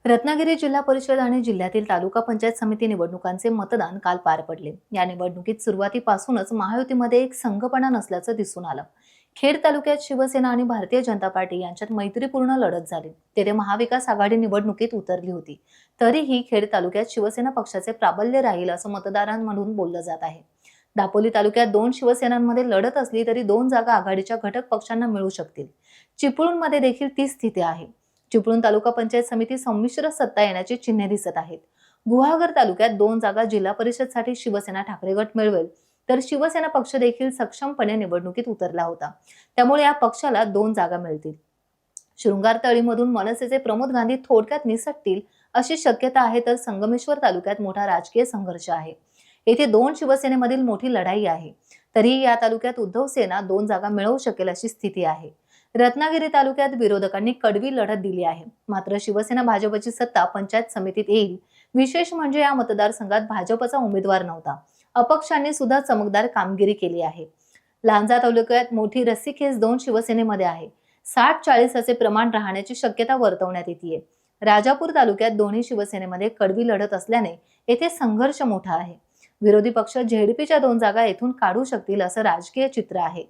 रत्नागिरी जिल्हा परिषद आणि जिल्ह्यातील तालुका पंचायत समिती निवडणुकांचे मतदान काल पार पडले। या निवडणुकीत सुरुवातीपासूनच महायुतीमध्ये एक संघपणा नसल्याचं दिसून आलं। खेड तालुक्यात शिवसेना आणि भारतीय जनता पार्टी यांच्यात मैत्रीपूर्ण लढत झाली। तेथे महाविकास आघाडी निवडणुकीत उतरली होती। तरीही खेड तालुक्यात शिवसेना पक्षाचे प्राबल्य राहील असं मतदारांमधून बोललं जात आहे। दापोली तालुक्यात दोन शिवसेनांमध्ये लढत असली तरी दोन जागा आघाडीच्या घटक पक्षांना मिळू शकतील। चिपळूणमध्ये देखील तीच स्थिती आहे। चिपळूण तालुका पंचायत समिती संमिश्र सत्ता येण्याची चिन्हे दिसत आहेत। गुहागर तालुक्यात दोन जागा जिल्हा परिषदसाठी शिवसेना ठाकरे गट मिळवेल, तर शिवसेना पक्ष देखील सक्षमपणे निवडणुकीत उतरला होता। त्यामुळे या पक्षाला दोन जागा मिळतील। शृंगार तळीमधून मनसेचे प्रमोद गांधी थोडक्यात निसटतील अशी शक्यता आहे, तर संगमेश्वर तालुक्यात मोठा राजकीय संघर्ष आहे। येथे दोन शिवसेनेमधील मोठी लढाई आहे। तरी या तालुक्यात उद्धव सेना दोन जागा मिळवू शकेल अशी स्थिती आहे। रत्नागिरी तालुक्यात विरोधकांनी कडवी लढत दिली आहे, मात्र शिवसेना भाजपची सत्ता पंचायत समितीत येईल। विशेष म्हणजे या मतदारसंघात भाजपचा उमेदवार नव्हता। अपक्षांनी सुद्धा चमकदार कामगिरी केली आहे। लांजा तालुक्यात मोठी रस्सीखेच दोन शिवसेनेमध्ये आहे। 60-40 असे प्रमाण राहण्याची शक्यता वर्तवण्यात येते। राजापूर तालुक्यात दोन्ही शिवसेनेमध्ये कडवी लढत असल्याने येथे संघर्ष मोठा आहे। विरोधी पक्ष झेडपीच्या दोन जागा येथून काढू शकतील असं राजकीय चित्र आहे।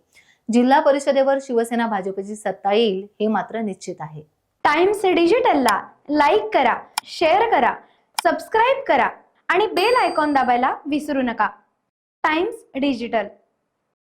जिल्हा परिषदेवर शिवसेना भाजपची सत्ता येईल हे मात्र निश्चित आहे। टाइम्स डिजिटलला लाईक करा, शेअर करा, सबस्क्राईब करा आणि बेल आयकॉन दाबायला विसरू नका। Times digital.